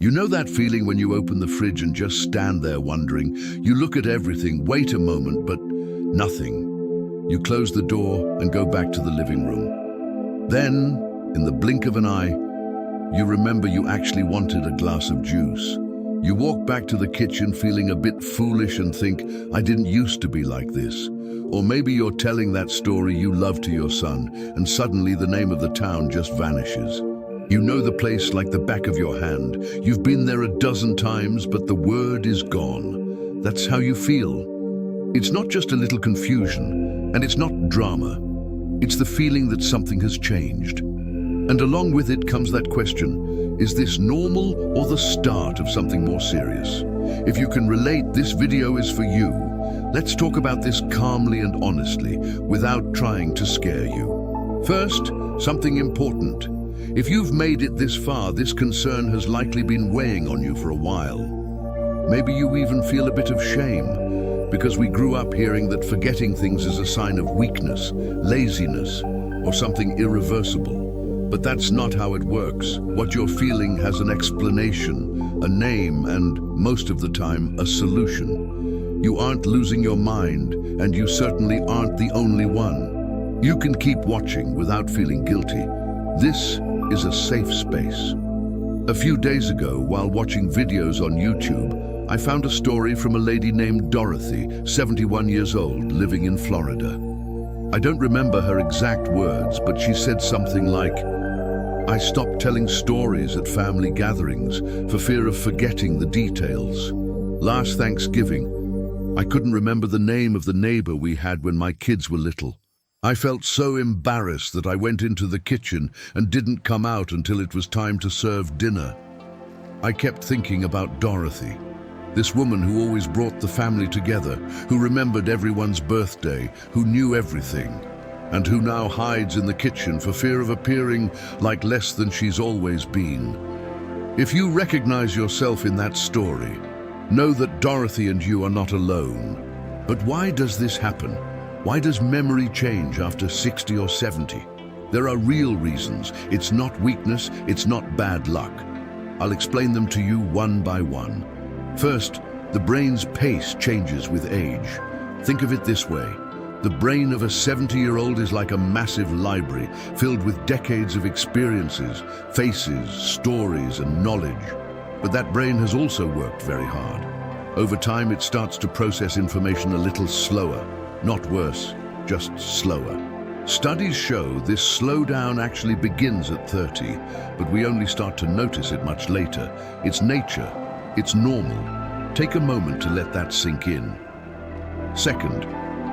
You know that feeling when you open the fridge and just stand there wondering? You look at everything, wait a moment, but nothing. You close the door and go back to the living room. Then, in the blink of an eye, you remember you actually wanted a glass of juice. You walk back to the kitchen feeling a bit foolish and think, I didn't used to be like this. Or maybe you're telling that story you love to your son, and suddenly the name of the town just vanishes. You know the place like the back of your hand. You've been there a dozen times, but the word is gone. That's how you feel. It's not just a little confusion, and it's not drama. It's the feeling that something has changed. And along with it comes that question, is this normal or the start of something more serious? If you can relate, this video is for you. Let's talk about this calmly and honestly, without trying to scare you. First, something important. If you've made it this far, this concern has likely been weighing on you for a while. Maybe you even feel a bit of shame, because we grew up hearing that forgetting things is a sign of weakness, laziness, or something irreversible. But that's not how it works. What you're feeling has an explanation, a name, and most of the time, a solution. You aren't losing your mind, and you certainly aren't the only one. You can keep watching without feeling guilty. This is a safe space. A few days ago, while watching videos on YouTube, I found a story from a lady named Dorothy, 71 years old, living in Florida. I don't remember her exact words, but she said something like, I stopped telling stories at family gatherings for fear of forgetting the details. Last Thanksgiving, I couldn't remember the name of the neighbor we had when my kids were little. I felt so embarrassed that I went into the kitchen and didn't come out until it was time to serve dinner. I kept thinking about Dorothy, this woman who always brought the family together, who remembered everyone's birthday, who knew everything, and who now hides in the kitchen for fear of appearing like less than she's always been. If you recognize yourself in that story, know that Dorothy and you are not alone. But why does this happen? Why does memory change after 60 or 70? There are real reasons. It's not weakness, it's not bad luck. I'll explain them to you one by one. First, the brain's pace changes with age. Think of it this way. The brain of a 70-year-old is like a massive library filled with decades of experiences, faces, stories, and knowledge. But that brain has also worked very hard. Over time, it starts to process information a little slower. Not worse, just slower. Studies show this slowdown actually begins at 30, but we only start to notice it much later. It's nature. It's normal. Take a moment to let that sink in. Second,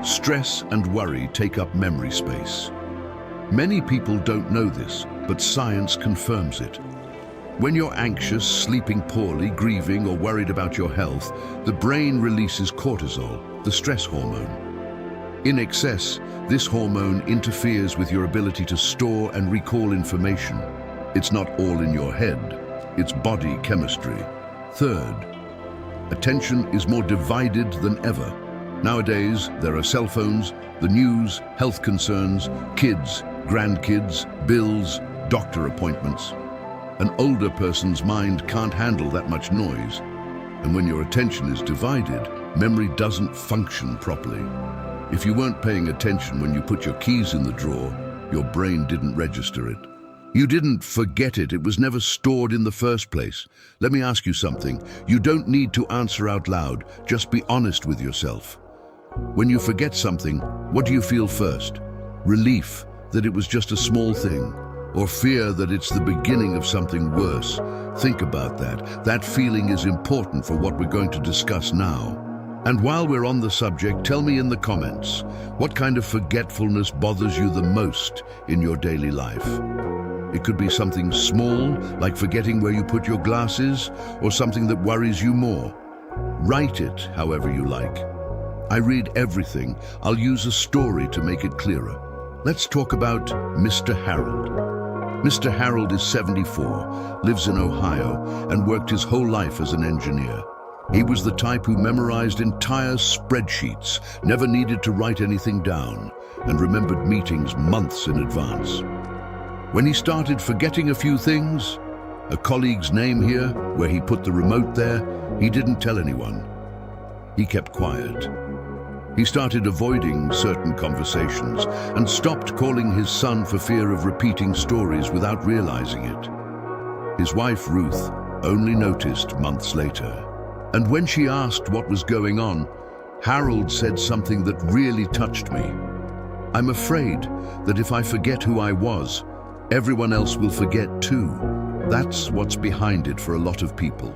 stress and worry take up memory space. Many people don't know this, but science confirms it. When you're anxious, sleeping poorly, grieving, or worried about your health, the brain releases cortisol, the stress hormone. In excess, this hormone interferes with your ability to store and recall information. It's not all in your head, it's body chemistry. Third, attention is more divided than ever. Nowadays, there are cell phones, the news, health concerns, kids, grandkids, bills, doctor appointments. An older person's mind can't handle that much noise. And when your attention is divided, memory doesn't function properly. If you weren't paying attention when you put your keys in the drawer, your brain didn't register it. You didn't forget it, it was never stored in the first place. Let me ask you something. You don't need to answer out loud, just be honest with yourself. When you forget something, what do you feel first? Relief that it was just a small thing, or fear that it's the beginning of something worse? Think about that. That feeling is important for what we're going to discuss now. And while we're on the subject, tell me in the comments, what kind of forgetfulness bothers you the most in your daily life? It could be something small, like forgetting where you put your glasses, or something that worries you more. Write it however you like. I read everything. I'll use a story to make it clearer. Let's talk about Mr. Harold. Mr. Harold is 74, lives in Ohio, and worked his whole life as an engineer. He was the type who memorized entire spreadsheets, never needed to write anything down, and remembered meetings months in advance. When he started forgetting a few things, A colleague's name here, where he put the remote there, he didn't tell anyone. He kept quiet. He started avoiding certain conversations and stopped calling his son for fear of repeating stories without realizing it. His wife, Ruth, only noticed months later. And when she asked what was going on, Harold said something that really touched me. "I'm afraid that if I forget who I was, everyone else will forget too." That's what's behind it for a lot of people.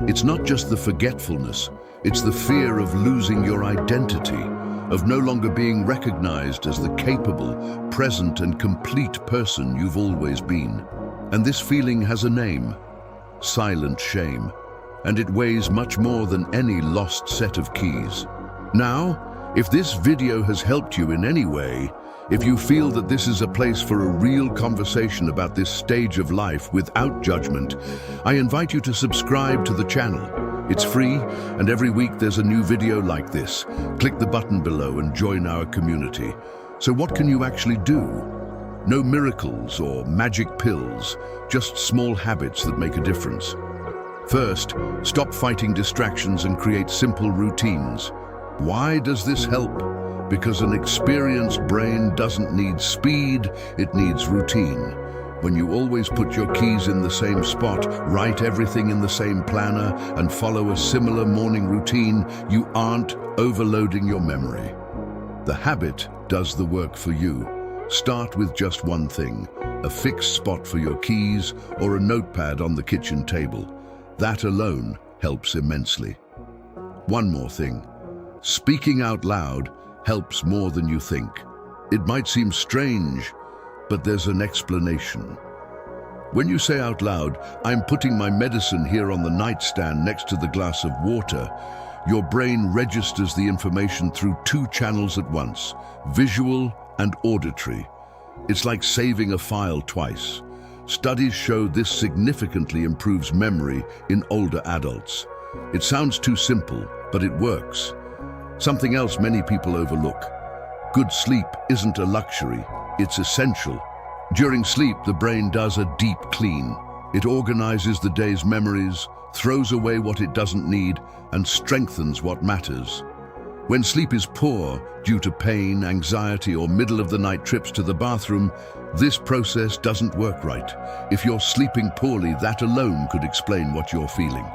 It's not just the forgetfulness, it's the fear of losing your identity, of no longer being recognized as the capable, present, and complete person you've always been. And this feeling has a name: silent shame. And it weighs much more than any lost set of keys. Now, if this video has helped you in any way, if you feel that this is a place for a real conversation about this stage of life without judgment, I invite you to subscribe to the channel. It's free, and every week there's a new video like this. Click the button below and join our community. So what can you actually do? No miracles or magic pills, just small habits that make a difference. First, stop fighting distractions and create simple routines. Why does this help? Because an experienced brain doesn't need speed, it needs routine. When you always put your keys in the same spot, write everything in the same planner, and follow a similar morning routine, you aren't overloading your memory. The habit does the work for you. Start with just one thing: a fixed spot for your keys or a notepad on the kitchen table. That alone helps immensely. One more thing. Speaking out loud helps more than you think. It might seem strange, but there's an explanation. When you say out loud, "I'm putting my medicine here on the nightstand next to the glass of water," your brain registers the information through two channels at once: visual and auditory. It's like saving a file twice. Studies show this significantly improves memory in older adults. It sounds too simple, but it works. Something else many people overlook: good sleep isn't a luxury, it's essential. During sleep, the brain does a deep clean. It organizes the day's memories, throws away what it doesn't need, and strengthens what matters. When sleep is poor due to pain, anxiety, or middle-of-the-night trips to the bathroom, this process doesn't work right. If you're sleeping poorly, that alone could explain what you're feeling.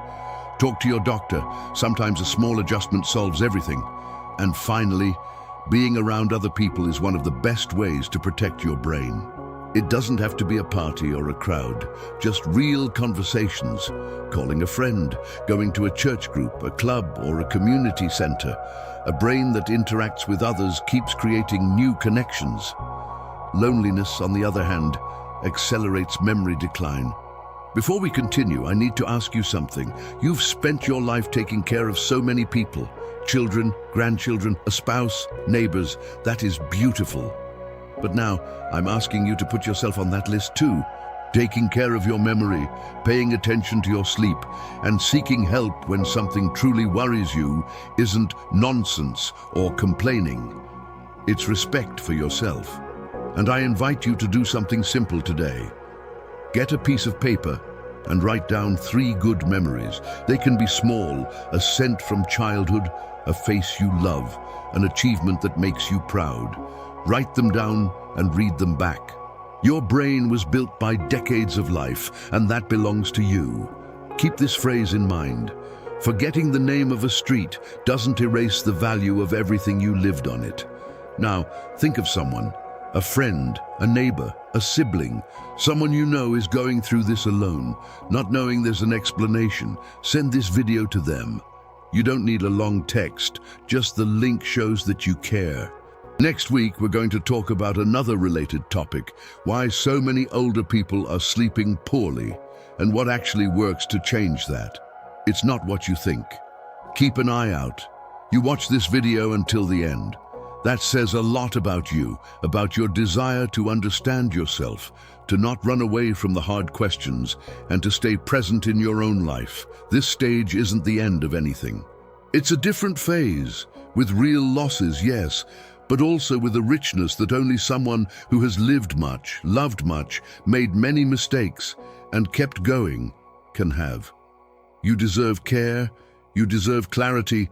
Talk to your doctor. Sometimes a small adjustment solves everything. And finally, being around other people is one of the best ways to protect your brain. It doesn't have to be a party or a crowd, just real conversations, calling a friend, going to a church group, a club, or a community center. A brain that interacts with others keeps creating new connections. Loneliness, on the other hand, accelerates memory decline. Before we continue, I need to ask you something. You've spent your life taking care of so many people: children, grandchildren, a spouse, neighbors. That is beautiful. But now, I'm asking you to put yourself on that list too. Taking care of your memory, paying attention to your sleep, and seeking help when something truly worries you isn't nonsense or complaining. It's respect for yourself. And I invite you to do something simple today. Get a piece of paper and write down 3 good memories. They can be small: a scent from childhood, a face you love, an achievement that makes you proud. Write them down and read them back. Your brain was built by decades of life, and that belongs to you. Keep this phrase in mind. Forgetting the name of a street doesn't erase the value of everything you lived on it. Now, think of someone: a friend, a neighbor, a sibling, someone you know is going through this alone, not knowing there's an explanation. Send this video to them. You don't need a long text, just the link shows that you care. Next week, we're going to talk about another related topic: why so many older people are sleeping poorly, and what actually works to change that. It's not what you think. Keep an eye out. You watch this video until the end. That says a lot about you, about your desire to understand yourself, to not run away from the hard questions, and to stay present in your own life. This stage isn't the end of anything. It's a different phase, with real losses, yes, but also with a richness that only someone who has lived much, loved much, made many mistakes, and kept going can have. You deserve care, you deserve clarity,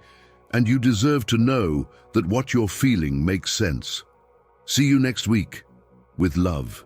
and you deserve to know that what you're feeling makes sense. See you next week, with love.